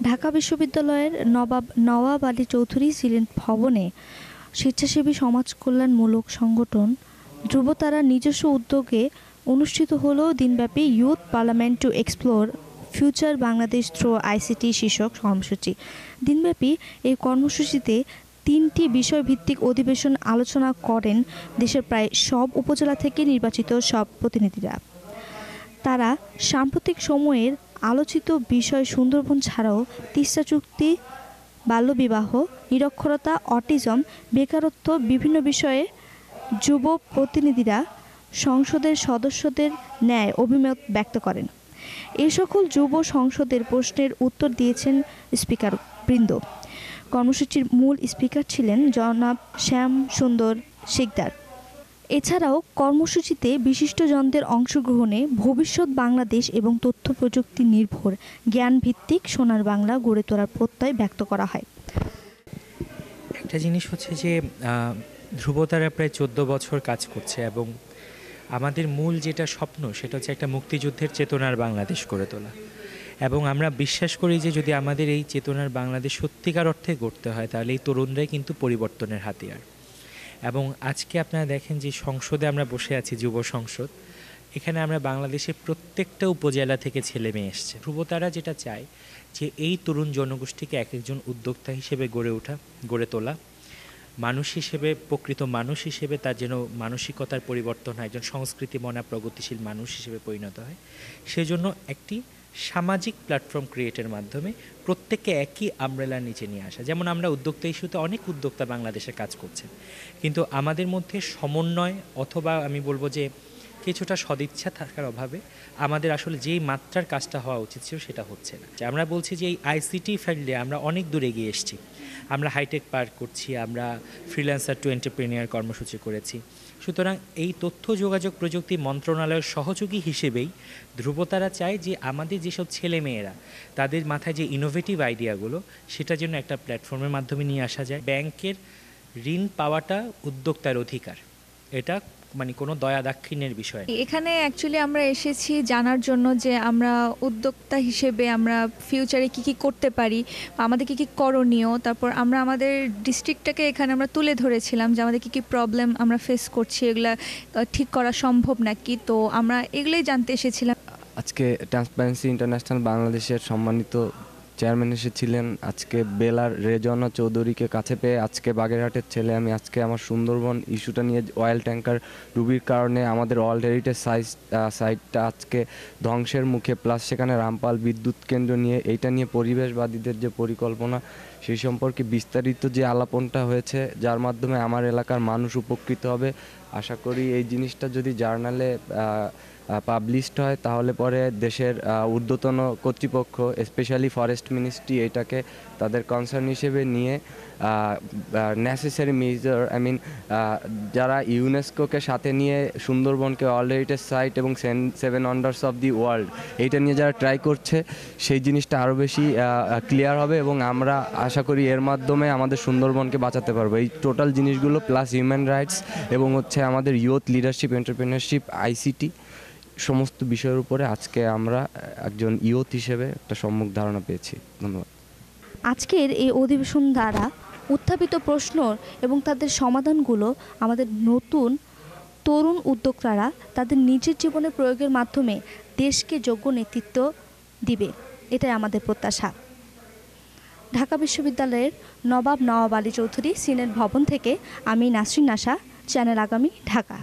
ঢাকা বিশ্ববিদ্যালয়ের নওয়াব আলী চৌধুরী সিনেট ভবনে স্বেচ্ছাসেবী সমাজ কল্যাণমূলক সংগঠন ধ্রুবতারা নিজস্ব উদ্যোগে অনুষ্ঠিত হলো দিনব্যাপী youth parliament to explore future Bangladesh through ICT শীর্ষক কর্মসূচি। দিনব্যাপী এই কর্মসূচিতে 3টি বিষয়ভিত্তিক অধিবেশন আলোচনা করেন দেশের প্রায় সব উপজেলা থেকে নির্বাচিত সব প্রতিনিধিরা। তারা সাম্প্রতিক সময়ের আলোচিত বিষয় সুন্দরবন ছাড়াও তিস্তা চুক্তি, বাল্যবিবাহ, নিরক্ষরতা, অটিজম, বেকারত্ব বিভিন্ন বিষয়ে যুব প্রতিনিধিরা সংসদের সদস্যদের ন্যায় অভিমত ব্যক্ত করেন। এ সকল যুব সংসদের প্রশ্নের উত্তর দিয়েছেন স্পিকার বৃন্দ। কর্মসূচির মূল স্পিকার ছিলেন জনাব শ্যাম সুন্দর শিকদার। এছাড়াও কর্মসূচিতে বিশিষ্টজনদের অংশগ্রহণে ভবিষ্যৎ বাংলাদেশ এবং তথ্য প্রযুক্তি নির্ভর জ্ঞানভিত্তিক সোনার বাংলা গড়ে তোলার প্রত্যয় ব্যক্ত করা হয়। একটা জিনিস হচ্ছে যে ধ্রুবতারা প্রায় 14 বছর কাজ করছে এবং আমাদের মূল যেটা স্বপ্ন সেটা হচ্ছে একটা মুক্তিযুদ্ধের চেতনার বাংলাদেশ গড়ে তোলা। এবং আমরা বিশ্বাস করি যে যদি আমাদের এই চেতনার বাংলাদেশ সত্যিকার অর্থে গড়তে হয় তাহলে এই তরুণরাই কিন্তু পরিবর্তনের হাতিয়ার। এবং আজকে আপনারা দেখেন যে সংসদে আমরা বসে আছি, যুব সংসদ, এখানে আমরা বাংলাদেশের প্রত্যেকটা উপজেলা থেকে ছেলে মেয়ে এসছে। ধ্রুবতারা যেটা চায় যে এই তরুণ জনগোষ্ঠীকে এক একজন উদ্যোক্তা হিসেবে গড়ে তোলা, মানুষ হিসেবে, প্রকৃত মানুষ হিসেবে তার যেন মানসিকতার পরিবর্তন হয়, একজন সংস্কৃতি মনা প্রগতিশীল মানুষ হিসেবে পরিণত হয়। সেজন্য একটি সামাজিক প্ল্যাটফর্ম ক্রিয়েটের মাধ্যমে প্রত্যেককে একই আমব্রেলার নিচে নিয়ে আসা। যেমন আমরা উদ্যোক্তা ইস্যুতে অনেক উদ্যোক্তা বাংলাদেশে কাজ করছে, কিন্তু আমাদের মধ্যে সমন্বয় অথবা আমি বলবো যে কিছুটা সদিচ্ছা থাকার অভাবে আমাদের আসলে যেই মাত্রার কাজটা হওয়া উচিত ছিল সেটা হচ্ছে না। আমরা বলছি যে এই আইসিটি ফিল্ডে আমরা অনেক দূর এগিয়ে এসেছি। আমরা হাইটেক পার্ক করছি, আমরা ফ্রিল্যান্সার টু এন্টারপ্রেনিয়ার কর্মসূচি করেছি। সুতরাং এই তথ্য যোগাযোগ প্রযুক্তি মন্ত্রণালয়ের সহযোগী হিসেবেই ধ্রুবতারা চায় যে আমাদের যেসব ছেলেমেয়েরা তাদের মাথায় যে ইনোভেটিভ আইডিয়াগুলো সেটা যেন একটা প্ল্যাটফর্মের মাধ্যমে নিয়ে আসা যায়। ব্যাংকের ঋণ পাওয়াটা উদ্যোক্তার অধিকার, এটা মানে কোনো দয়া দাক্ষিণ্যের বিষয়। এখানে অ্যাকচুয়ালি আমরা এসেছি জানার জন্য যে আমরা উদ্যোক্তা হিসেবে আমরা ফিউচারে কি করতে পারি, আমাদের কি করণীয়, তারপর আমরা আমাদের ডিস্ট্রিক্টটাকে এখানে আমরা তুলে ধরেছিলাম যে আমাদের কি প্রবলেম আমরা ফেস করছি, এগুলা ঠিক করা সম্ভব নাকি। তো আমরা এগুলোই জানতে এসেছিলাম। আজকে ট্রান্সপারেন্সি ইন্টারন্যাশনাল বাংলাদেশের সম্মানিত চেয়ারম্যান এসেছিলেন। আজকে বেলার রেজওয়ানা চৌধুরীকে কাছে পেয়ে আজকে বাগেরহাটের ছেলে আমি আজকে আমার সুন্দরবন ইস্যুটা নিয়ে অয়েল ট্যাঙ্কার ডুবির কারণে আমাদের ওয়ার্ল্ড হেরিটেজ সাইটটা আজকে ধ্বংসের মুখে, প্লাস সেখানে রামপাল বিদ্যুৎ কেন্দ্র নিয়ে এইটা নিয়ে পরিবেশবাদীদের যে পরিকল্পনা সেই সম্পর্কে বিস্তারিত যে আলাপনটা হয়েছে, যার মাধ্যমে আমার এলাকার মানুষ উপকৃত হবে। আশা করি এই জিনিসটা যদি জার্নালে পাবলিশড হয় তাহলে পরে দেশের ঊর্ধ্বতন কর্তৃপক্ষ, স্পেশালি ফরেস্ট মিনিস্ট্রি, এটাকে তাদের কনসার্ন হিসেবে নিয়ে নেসেসারি মেজার যারা ইউনেস্কোকে সাথে নিয়ে সুন্দরবনকে ওয়ার্ল্ড হেরিটেজ সাইট এবং 7 ওয়ান্ডার্স অফ দি ওয়ার্ল্ড এইটা নিয়ে যারা ট্রাই করছে সেই জিনিসটা আরও বেশি ক্লিয়ার হবে এবং আমরা আশা করি এর মাধ্যমে আমাদের সুন্দরবনকে বাঁচাতে পারবো। এই টোটাল জিনিসগুলো প্লাস হিউম্যান রাইটস এবং হচ্ছে আমাদের ইউথ লিডারশিপ, এন্টারপ্রেনারশিপ, আইসিটি সমস্ত বিষয়ের উপরে আজকে আমরা একজন ইউথ হিসেবে একটা সম্যক ধারণা পেয়েছি। ধন্যবাদ। আজকের এই অধিবেশন দ্বারা উত্থাপিত প্রশ্ন এবং তাদের সমাধানগুলো আমাদের নতুন তরুণ উদ্যোক্তারা তাদের নিজের জীবনে প্রয়োগের মাধ্যমে দেশকে যোগ্য নেতৃত্ব দিবে, এটাই আমাদের প্রত্যাশা। ঢাকা বিশ্ববিদ্যালয়ের নওয়াব আলী চৌধুরী সিনেট ভবন থেকে আমি নাসরিন নাশা, চ্যানেল আগামী, ঢাকা।